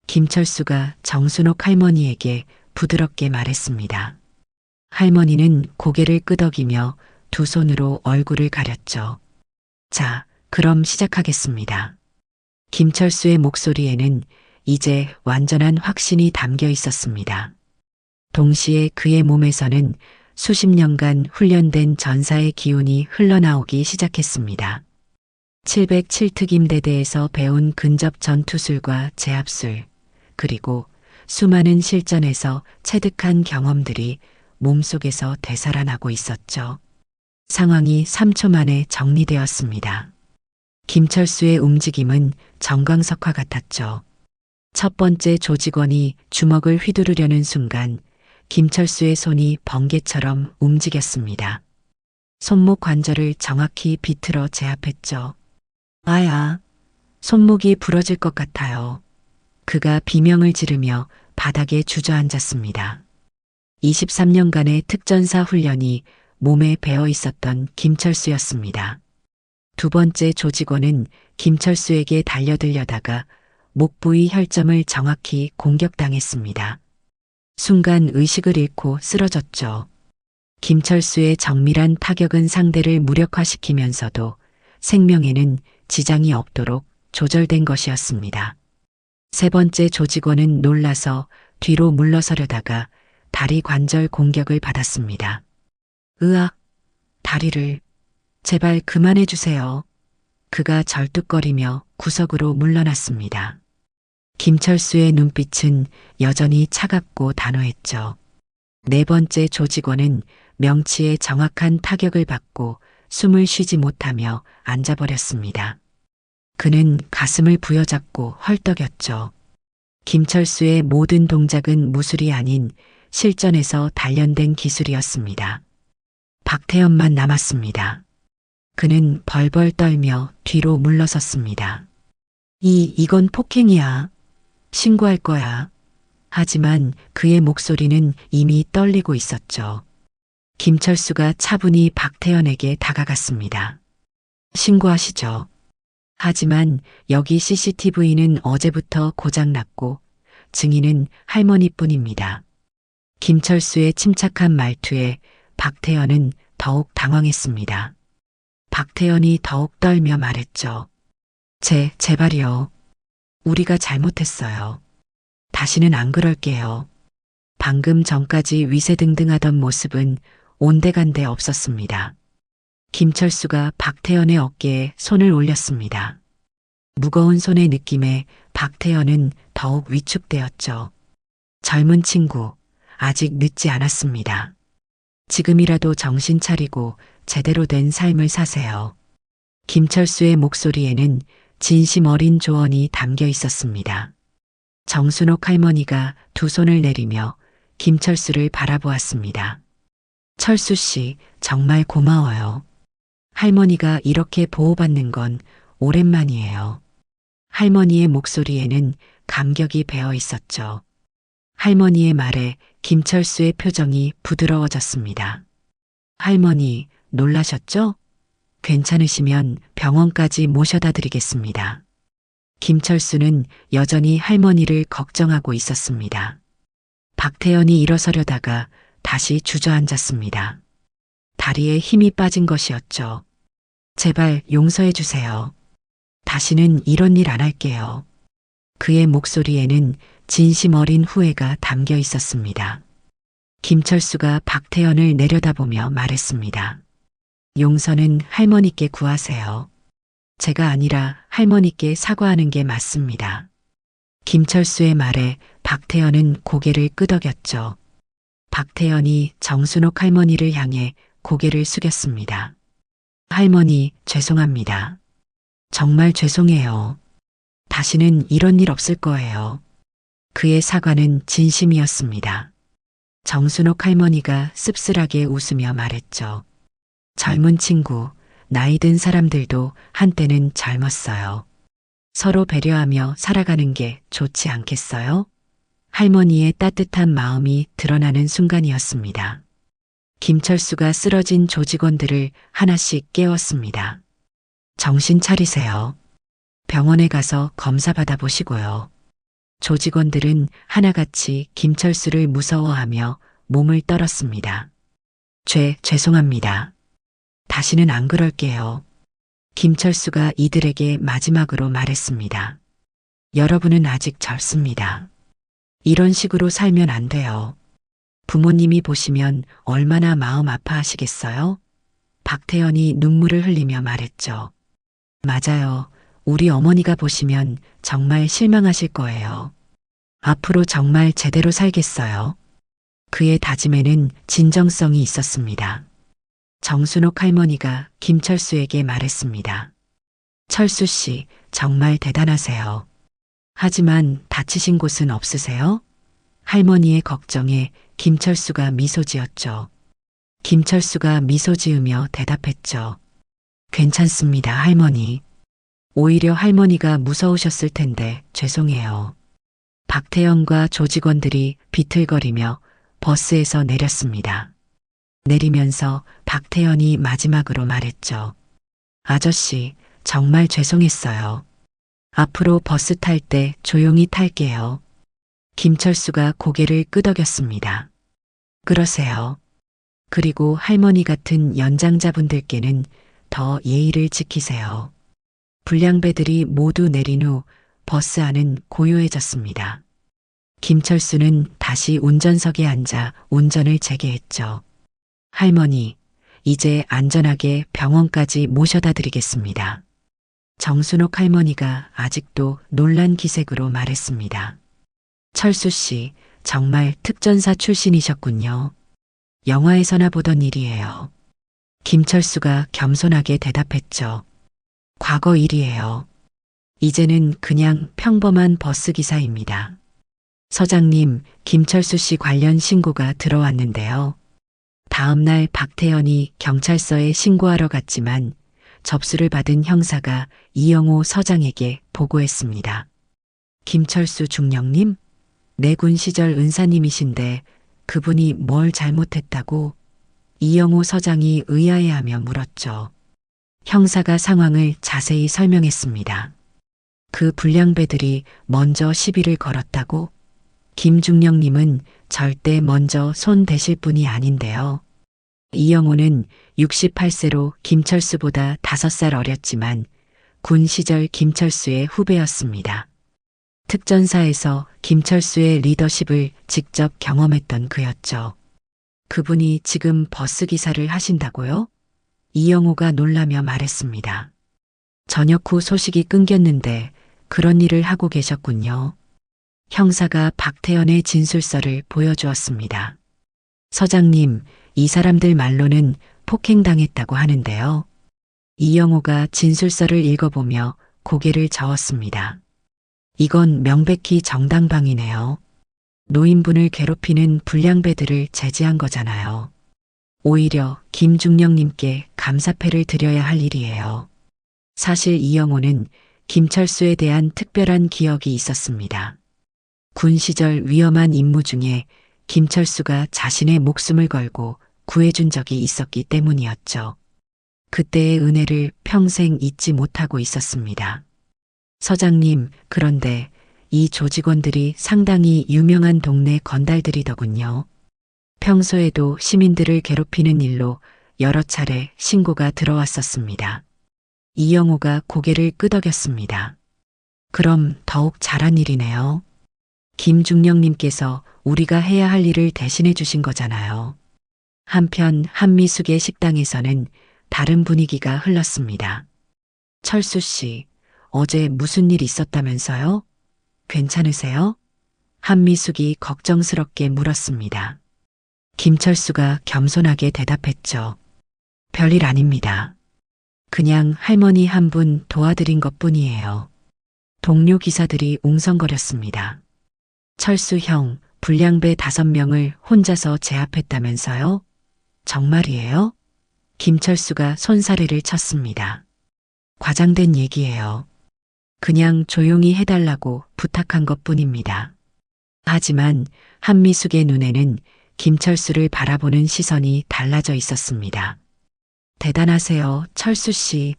김철수가 정순옥 할머니에게 부드럽게 말했습니다. 할머니는 고개를 끄덕이며 두 손으로 얼굴을 가렸죠. 자, 그럼 시작하겠습니다. 김철수의 목소리에는 이제 완전한 확신이 담겨 있었습니다. 동시에 그의 몸에서는 수십 년간 훈련된 전사의 기운이 흘러나오기 시작했습니다. 707특임대대에서 배운 근접 전투술과 제압술, 그리고 수많은 실전에서 체득한 경험들이 몸속에서 되살아나고 있었죠. 상황이 3초 만에 정리되었습니다. 김철수의 움직임은 정광석화 같았죠. 첫 번째 조직원이 주먹을 휘두르려는 순간 김철수의 손이 번개처럼 움직였습니다. 손목 관절을 정확히 비틀어 제압했죠. 아야, 손목이 부러질 것 같아요. 그가 비명을 지르며 바닥에 주저앉았습니다. 23년간의 특전사 훈련이 몸에 배어 있었던 김철수였습니다. 두 번째 조직원은 김철수에게 달려들려다가 목 부위 혈점을 정확히 공격당했습니다. 순간 의식을 잃고 쓰러졌죠. 김철수의 정밀한 타격은 상대를 무력화시키면서도 생명에는 지장이 없도록 조절된 것이었습니다. 세 번째 조직원은 놀라서 뒤로 물러서려다가 다리 관절 공격을 받았습니다. 으악, 다리를. 제발 그만해 주세요. 그가 절뚝거리며 구석으로 물러났습니다. 김철수의 눈빛은 여전히 차갑고 단호했죠. 네 번째 조직원은 명치에 정확한 타격을 받고 숨을 쉬지 못하며 앉아버렸습니다. 그는 가슴을 부여잡고 헐떡였죠. 김철수의 모든 동작은 무술이 아닌 실전에서 단련된 기술이었습니다. 박태연만 남았습니다. 그는 벌벌 떨며 뒤로 물러섰습니다. 이건 폭행이야. 신고할 거야. 하지만 그의 목소리는 이미 떨리고 있었죠. 김철수가 차분히 박태연에게 다가갔습니다. 신고하시죠. 하지만 여기 CCTV는 어제부터 고장났고 증인은 할머니뿐입니다. 김철수의 침착한 말투에 박태연은 더욱 당황했습니다. 박태연이 더욱 떨며 말했죠. 제발요. 우리가 잘못했어요. 다시는 안 그럴게요. 방금 전까지 위세등등하던 모습은 온데간데 없었습니다. 김철수가 박태연의 어깨에 손을 올렸습니다. 무거운 손의 느낌에 박태연은 더욱 위축되었죠. 젊은 친구, 아직 늦지 않았습니다. 지금이라도 정신 차리고 제대로 된 삶을 사세요. 김철수의 목소리에는 진심 어린 조언이 담겨 있었습니다. 정순옥 할머니가 두 손을 내리며 김철수를 바라보았습니다. 철수 씨, 정말 고마워요. 할머니가 이렇게 보호받는 건 오랜만이에요. 할머니의 목소리에는 감격이 배어 있었죠. 할머니의 말에 김철수의 표정이 부드러워졌습니다. 할머니, 놀라셨죠? 괜찮으시면 병원까지 모셔다 드리겠습니다. 김철수는 여전히 할머니를 걱정하고 있었습니다. 박태연이 일어서려다가 다시 주저앉았습니다. 다리에 힘이 빠진 것이었죠. 제발 용서해 주세요. 다시는 이런 일 안 할게요. 그의 목소리에는 진심 어린 후회가 담겨 있었습니다. 김철수가 박태연을 내려다보며 말했습니다. 용서는 할머니께 구하세요. 제가 아니라 할머니께 사과하는 게 맞습니다. 김철수의 말에 박태연은 고개를 끄덕였죠. 박태연이 정순옥 할머니를 향해 고개를 숙였습니다. 할머니, 죄송합니다. 정말 죄송해요. 다시는 이런 일 없을 거예요. 그의 사과는 진심이었습니다. 정순옥 할머니가 씁쓸하게 웃으며 말했죠. 젊은 친구, 나이 든 사람들도 한때는 젊었어요. 서로 배려하며 살아가는 게 좋지 않겠어요? 할머니의 따뜻한 마음이 드러나는 순간이었습니다. 김철수가 쓰러진 조직원들을 하나씩 깨웠습니다. 정신 차리세요. 병원에 가서 검사 받아보시고요. 조직원들은 하나같이 김철수를 무서워하며 몸을 떨었습니다. 죄송합니다. 다시는 안 그럴게요. 김철수가 이들에게 마지막으로 말했습니다. 여러분은 아직 젊습니다. 이런 식으로 살면 안 돼요. 부모님이 보시면 얼마나 마음 아파하시겠어요? 박태연이 눈물을 흘리며 말했죠. 맞아요. 우리 어머니가 보시면 정말 실망하실 거예요. 앞으로 정말 제대로 살겠어요. 그의 다짐에는 진정성이 있었습니다. 정순옥 할머니가 김철수에게 말했습니다. 철수 씨, 정말 대단하세요. 하지만 다치신 곳은 없으세요? 할머니의 걱정에 김철수가 미소 지었죠. 김철수가 미소 지으며 대답했죠. 괜찮습니다, 할머니. 오히려 할머니가 무서우셨을 텐데 죄송해요. 박태연과 조직원들이 비틀거리며 버스에서 내렸습니다. 내리면서 박태연이 마지막으로 말했죠. 아저씨, 정말 죄송했어요. 앞으로 버스 탈 때 조용히 탈게요. 김철수가 고개를 끄덕였습니다. 그러세요. 그리고 할머니 같은 연장자분들께는 더 예의를 지키세요. 불량배들이 모두 내린 후 버스 안은 고요해졌습니다. 김철수는 다시 운전석에 앉아 운전을 재개했죠. 할머니, 이제 안전하게 병원까지 모셔다 드리겠습니다. 정순옥 할머니가 아직도 놀란 기색으로 말했습니다. 철수 씨, 정말 특전사 출신이셨군요. 영화에서나 보던 일이에요. 김철수가 겸손하게 대답했죠. 과거 일이에요. 이제는 그냥 평범한 버스 기사입니다. 서장님, 김철수 씨 관련 신고가 들어왔는데요. 다음 날 박태연이 경찰서에 신고하러 갔지만 접수를 받은 형사가 이영호 서장에게 보고했습니다. 김철수 중령님? 내군 시절 은사님이신데 그분이 뭘 잘못했다고? 이영호 서장이 의아해하며 물었죠. 형사가 상황을 자세히 설명했습니다. 그 불량배들이 먼저 시비를 걸었다고? 김중령님은 절대 먼저 손 대실 분이 아닌데요. 이영호는 68세로 김철수보다 5살 어렸지만 군 시절 김철수의 후배였습니다. 특전사에서 김철수의 리더십을 직접 경험했던 그였죠. 그분이 지금 버스 기사를 하신다고요? 이영호가 놀라며 말했습니다. 저녁 후 소식이 끊겼는데 그런 일을 하고 계셨군요. 형사가 박태연의 진술서를 보여주었습니다. 서장님, 이 사람들 말로는 폭행당했다고 하는데요. 이영호가 진술서를 읽어보며 고개를 저었습니다. 이건 명백히 정당방위네요. 노인분을 괴롭히는 불량배들을 제지한 거잖아요. 오히려 김중령님께 감사패를 드려야 할 일이에요. 사실 이영호는 김철수에 대한 특별한 기억이 있었습니다. 군 시절 위험한 임무 중에 김철수가 자신의 목숨을 걸고 구해준 적이 있었기 때문이었죠. 그때의 은혜를 평생 잊지 못하고 있었습니다. 서장님, 그런데 이 조직원들이 상당히 유명한 동네 건달들이더군요. 평소에도 시민들을 괴롭히는 일로 여러 차례 신고가 들어왔었습니다. 이영호가 고개를 끄덕였습니다. 그럼 더욱 잘한 일이네요. 김중령님께서 우리가 해야 할 일을 대신해 주신 거잖아요. 한편 한미숙의 식당에서는 다른 분위기가 흘렀습니다. 철수 씨, 어제 무슨 일 있었다면서요? 괜찮으세요? 한미숙이 걱정스럽게 물었습니다. 김철수가 겸손하게 대답했죠. 별일 아닙니다. 그냥 할머니 한 분 도와드린 것뿐이에요. 동료 기사들이 웅성거렸습니다. 철수 형, 불량배 5명을 혼자서 제압했다면서요? 정말이에요? 김철수가 손사래를 쳤습니다. 과장된 얘기예요. 그냥 조용히 해달라고 부탁한 것뿐입니다. 하지만 한미숙의 눈에는 김철수를 바라보는 시선이 달라져 있었습니다. 대단하세요, 철수 씨.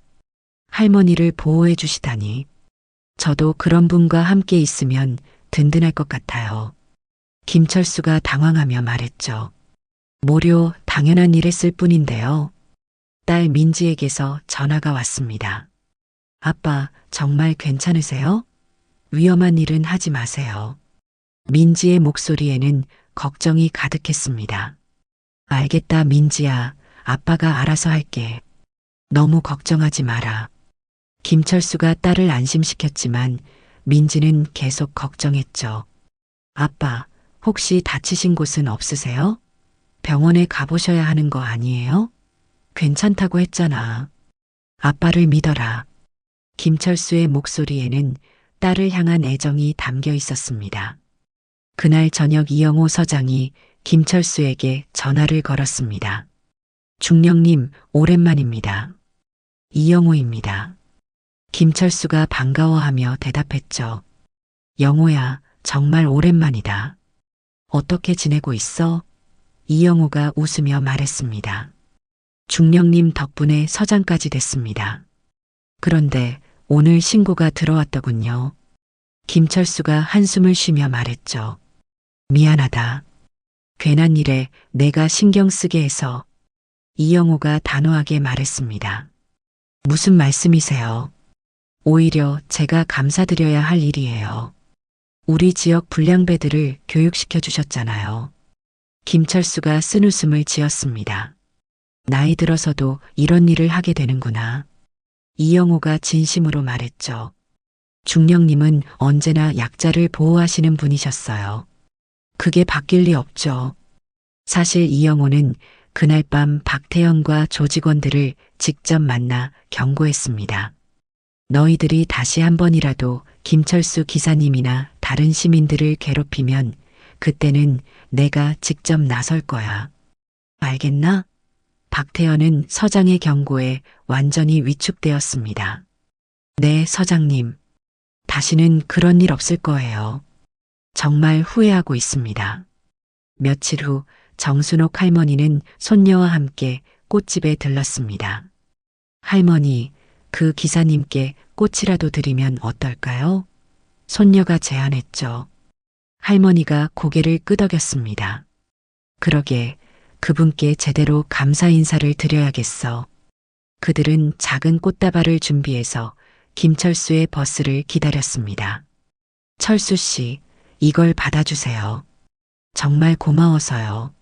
할머니를 보호해 주시다니. 저도 그런 분과 함께 있으면 든든할 것 같아요. 김철수가 당황하며 말했죠. 모료 당연한 일 했을 뿐인데요. 딸 민지에게서 전화가 왔습니다. 아빠, 정말 괜찮으세요? 위험한 일은 하지 마세요. 민지의 목소리에는 걱정이 가득했습니다. 알겠다, 민지야. 아빠가 알아서 할게. 너무 걱정하지 마라. 김철수가 딸을 안심시켰지만 민지는 계속 걱정했죠. 아빠, 혹시 다치신 곳은 없으세요? 병원에 가보셔야 하는 거 아니에요? 괜찮다고 했잖아. 아빠를 믿어라. 김철수의 목소리에는 딸을 향한 애정이 담겨 있었습니다. 그날 저녁 이영호 서장이 김철수에게 전화를 걸었습니다. 중령님, 오랜만입니다. 이영호입니다. 김철수가 반가워하며 대답했죠. 영호야, 정말 오랜만이다. 어떻게 지내고 있어? 이영호가 웃으며 말했습니다. 중령님 덕분에 서장까지 됐습니다. 그런데 오늘 신고가 들어왔더군요. 김철수가 한숨을 쉬며 말했죠. 미안하다. 괜한 일에 내가 신경 쓰게 해서. 이영호가 단호하게 말했습니다. 무슨 말씀이세요? 오히려 제가 감사드려야 할 일이에요. 우리 지역 불량배들을 교육시켜 주셨잖아요. 김철수가 쓴웃음을 지었습니다. 나이 들어서도 이런 일을 하게 되는구나. 이영호가 진심으로 말했죠. 중령님은 언제나 약자를 보호하시는 분이셨어요. 그게 바뀔 리 없죠. 사실 이영호는 그날 밤 박태현과 조직원들을 직접 만나 경고했습니다. 너희들이 다시 한 번이라도 김철수 기사님이나 다른 시민들을 괴롭히면 그때는 내가 직접 나설 거야. 알겠나? 박태현은 서장의 경고에 완전히 위축되었습니다. 네, 서장님. 다시는 그런 일 없을 거예요. 정말 후회하고 있습니다. 며칠 후 정순옥 할머니는 손녀와 함께 꽃집에 들렀습니다. 할머니, 그 기사님께 꽃이라도 드리면 어떨까요? 손녀가 제안했죠. 할머니가 고개를 끄덕였습니다. 그러게, 그분께 제대로 감사 인사를 드려야겠어. 그들은 작은 꽃다발을 준비해서 김철수의 버스를 기다렸습니다. 철수 씨, 이걸 받아주세요. 정말 고마워서요.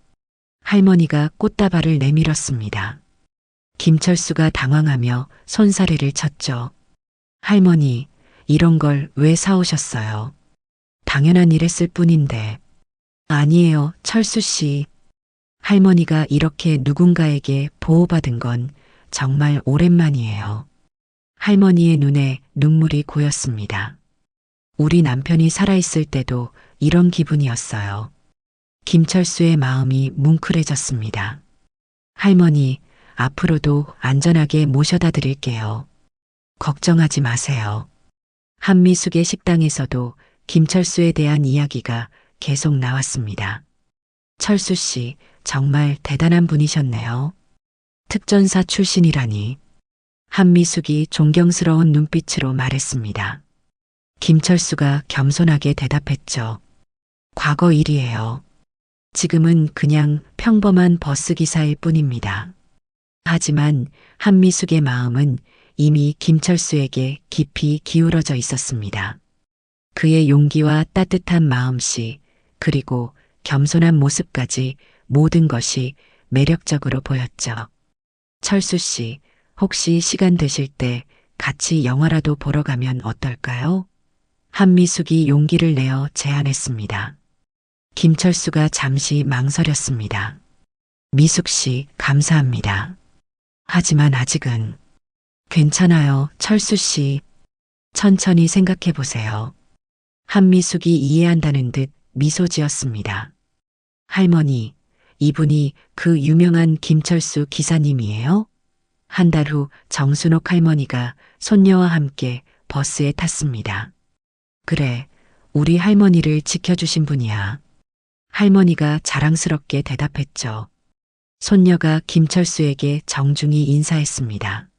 할머니가 꽃다발을 내밀었습니다. 김철수가 당황하며 손사래를 쳤죠. 할머니, 이런 걸 왜 사오셨어요? 당연한 일 했을 뿐인데. 아니에요, 철수 씨. 할머니가 이렇게 누군가에게 보호받은 건 정말 오랜만이에요. 할머니의 눈에 눈물이 고였습니다. 우리 남편이 살아있을 때도 이런 기분이었어요. 김철수의 마음이 뭉클해졌습니다. 할머니, 앞으로도 안전하게 모셔다 드릴게요. 걱정하지 마세요. 한미숙의 식당에서도 김철수에 대한 이야기가 계속 나왔습니다. 철수 씨, 정말 대단한 분이셨네요. 특전사 출신이라니. 한미숙이 존경스러운 눈빛으로 말했습니다. 김철수가 겸손하게 대답했죠. 과거 일이에요. 지금은 그냥 평범한 버스 기사일 뿐입니다. 하지만 한미숙의 마음은 이미 김철수에게 깊이 기울어져 있었습니다. 그의 용기와 따뜻한 마음씨, 그리고 겸손한 모습까지 모든 것이 매력적으로 보였죠. 철수 씨, 혹시 시간 되실 때 같이 영화라도 보러 가면 어떨까요? 한미숙이 용기를 내어 제안했습니다. 김철수가 잠시 망설였습니다. 미숙 씨, 감사합니다. 하지만 아직은 괜찮아요, 철수 씨. 천천히 생각해 보세요. 한미숙이 이해한다는 듯 미소 지었습니다. 할머니, 이분이 그 유명한 김철수 기사님이에요? 한 달 후 정순옥 할머니가 손녀와 함께 버스에 탔습니다. 그래, 우리 할머니를 지켜주신 분이야. 할머니가 자랑스럽게 대답했죠. 손녀가 김철수에게 정중히 인사했습니다.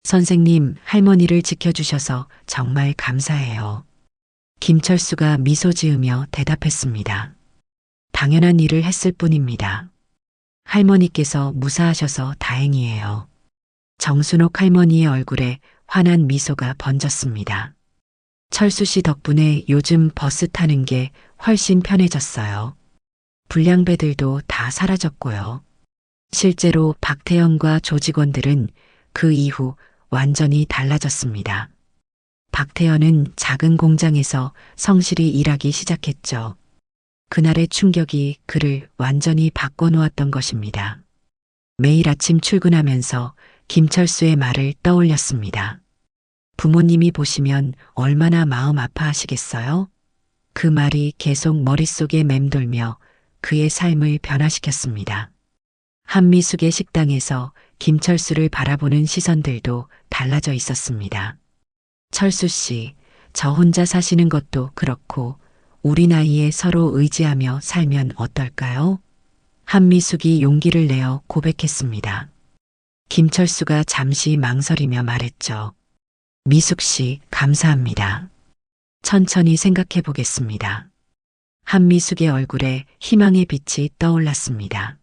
선생님, 할머니를 지켜주셔서 정말 감사해요. 김철수가 미소 지으며 대답했습니다. 당연한 일을 했을 뿐입니다. 할머니께서 무사하셔서 다행이에요. 정순옥 할머니의 얼굴에 환한 미소가 번졌습니다. 철수 씨 덕분에 요즘 버스 타는 게 훨씬 편해졌어요. 불량배들도 다 사라졌고요. 실제로 박태영과 조직원들은 그 이후 완전히 달라졌습니다. 박태현은 작은 공장에서 성실히 일하기 시작했죠. 그날의 충격이 그를 완전히 바꿔놓았던 것입니다. 매일 아침 출근하면서 김철수의 말을 떠올렸습니다. 부모님이 보시면 얼마나 마음 아파하시겠어요? 그 말이 계속 머릿속에 맴돌며 그의 삶을 변화시켰습니다. 한미숙의 식당에서 김철수를 바라보는 시선들도 달라져 있었습니다. 철수 씨, 저 혼자 사시는 것도 그렇고 우리 나이에 서로 의지하며 살면 어떨까요? 한미숙이 용기를 내어 고백했습니다. 김철수가 잠시 망설이며 말했죠. 미숙 씨, 감사합니다. 천천히 생각해 보겠습니다. 한미숙의 얼굴에 희망의 빛이 떠올랐습니다.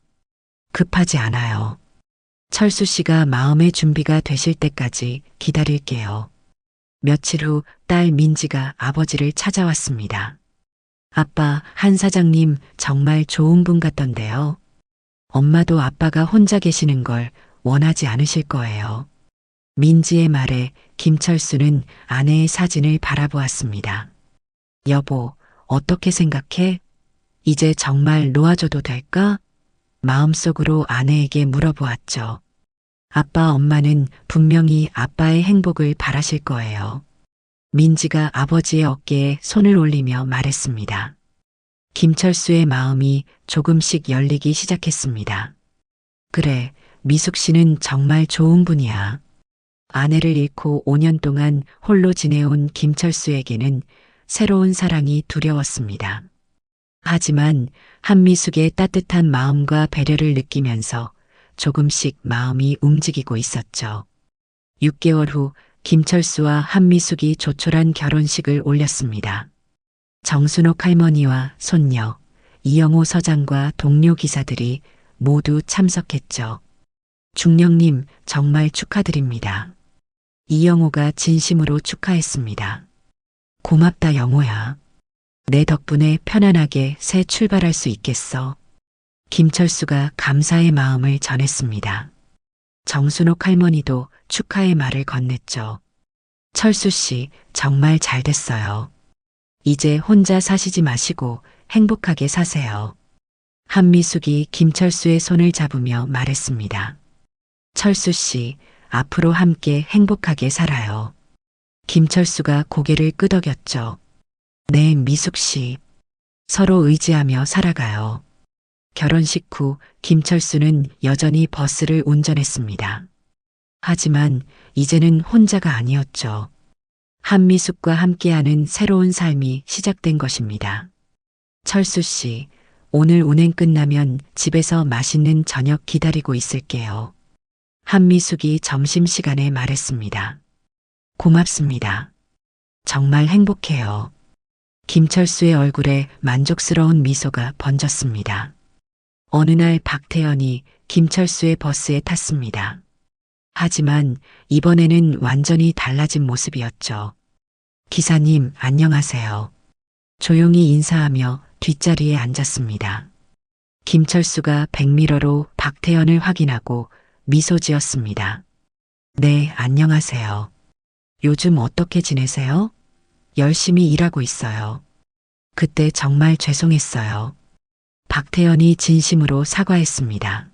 급하지 않아요. 철수 씨가 마음의 준비가 되실 때까지 기다릴게요. 며칠 후 딸 민지가 아버지를 찾아왔습니다. 아빠, 한 사장님 정말 좋은 분 같던데요. 엄마도 아빠가 혼자 계시는 걸 원하지 않으실 거예요. 민지의 말에 김철수는 아내의 사진을 바라보았습니다. 여보, 어떻게 생각해? 이제 정말 놓아줘도 될까? 마음속으로 아내에게 물어보았죠. 아빠, 엄마는 분명히 아빠의 행복을 바라실 거예요. 민지가 아버지의 어깨에 손을 올리며 말했습니다. 김철수의 마음이 조금씩 열리기 시작했습니다. 그래, 미숙 씨는 정말 좋은 분이야. 아내를 잃고 5년 동안 홀로 지내온 김철수에게는 새로운 사랑이 두려웠습니다. 하지만 한미숙의 따뜻한 마음과 배려를 느끼면서 조금씩 마음이 움직이고 있었죠. 6개월 후 김철수와 한미숙이 조촐한 결혼식을 올렸습니다. 정순옥 할머니와 손녀, 이영호 서장과 동료 기사들이 모두 참석했죠. 중령님, 정말 축하드립니다. 이영호가 진심으로 축하했습니다. 고맙다, 영호야. 내 덕분에 편안하게 새 출발할 수 있겠어. 김철수가 감사의 마음을 전했습니다. 정순옥 할머니도 축하의 말을 건넸죠. 철수 씨, 정말 잘 됐어요. 이제 혼자 사시지 마시고 행복하게 사세요. 한미숙이 김철수의 손을 잡으며 말했습니다. 철수 씨, 앞으로 함께 행복하게 살아요. 김철수가 고개를 끄덕였죠. 네, 미숙 씨. 서로 의지하며 살아가요. 결혼식 후 김철수는 여전히 버스를 운전했습니다. 하지만 이제는 혼자가 아니었죠. 한미숙과 함께하는 새로운 삶이 시작된 것입니다. 철수 씨, 오늘 운행 끝나면 집에서 맛있는 저녁 기다리고 있을게요. 한미숙이 점심시간에 말했습니다. 고맙습니다. 정말 행복해요. 김철수의 얼굴에 만족스러운 미소가 번졌습니다. 어느 날 박태연이 김철수의 버스에 탔습니다. 하지만 이번에는 완전히 달라진 모습이었죠. 기사님, 안녕하세요. 조용히 인사하며 뒷자리에 앉았습니다. 김철수가 백미러로 박태연을 확인하고 미소 지었습니다. 네, 안녕하세요. 요즘 어떻게 지내세요? 열심히 일하고 있어요. 그때 정말 죄송했어요. 박태연이 진심으로 사과했습니다.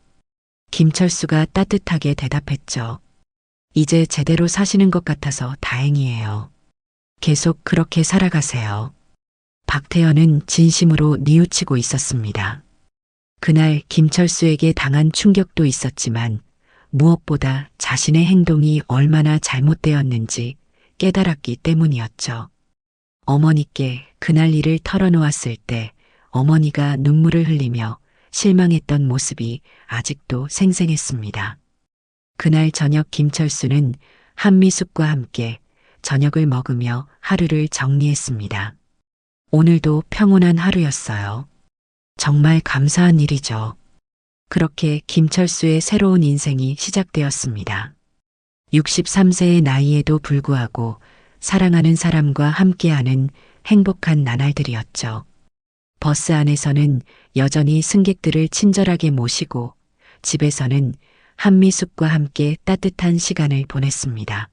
김철수가 따뜻하게 대답했죠. 이제 제대로 사시는 것 같아서 다행이에요. 계속 그렇게 살아가세요. 박태연은 진심으로 뉘우치고 있었습니다. 그날 김철수에게 당한 충격도 있었지만 무엇보다 자신의 행동이 얼마나 잘못되었는지 깨달았기 때문이었죠. 어머니께 그날 일을 털어놓았을 때 어머니가 눈물을 흘리며 실망했던 모습이 아직도 생생했습니다. 그날 저녁 김철수는 한미숙과 함께 저녁을 먹으며 하루를 정리했습니다. 오늘도 평온한 하루였어요. 정말 감사한 일이죠. 그렇게 김철수의 새로운 인생이 시작되었습니다. 63세의 나이에도 불구하고 사랑하는 사람과 함께하는 행복한 나날들이었죠. 버스 안에서는 여전히 승객들을 친절하게 모시고 집에서는 한미숙과 함께 따뜻한 시간을 보냈습니다.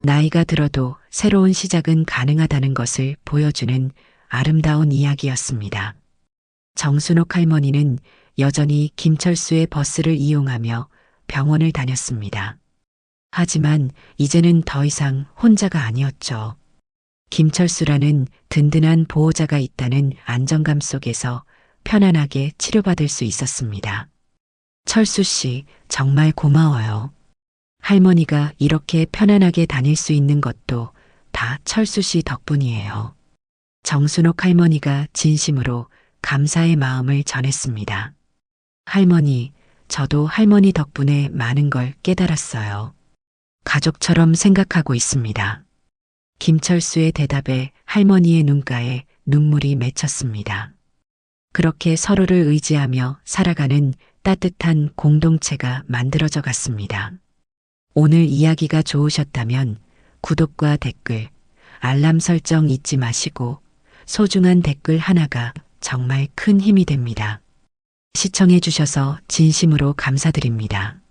나이가 들어도 새로운 시작은 가능하다는 것을 보여주는 아름다운 이야기였습니다. 정순옥 할머니는 여전히 김철수의 버스를 이용하며 병원을 다녔습니다. 하지만 이제는 더 이상 혼자가 아니었죠. 김철수라는 든든한 보호자가 있다는 안정감 속에서 편안하게 치료받을 수 있었습니다. 철수 씨, 정말 고마워요. 할머니가 이렇게 편안하게 다닐 수 있는 것도 다 철수 씨 덕분이에요. 정순옥 할머니가 진심으로 감사의 마음을 전했습니다. 할머니, 저도 할머니 덕분에 많은 걸 깨달았어요. 가족처럼 생각하고 있습니다. 김철수의 대답에 할머니의 눈가에 눈물이 맺혔습니다. 그렇게 서로를 의지하며 살아가는 따뜻한 공동체가 만들어져 갔습니다. 오늘 이야기가 좋으셨다면 구독과 댓글, 알람 설정 잊지 마시고 소중한 댓글 하나가 정말 큰 힘이 됩니다. 시청해 주셔서 진심으로 감사드립니다.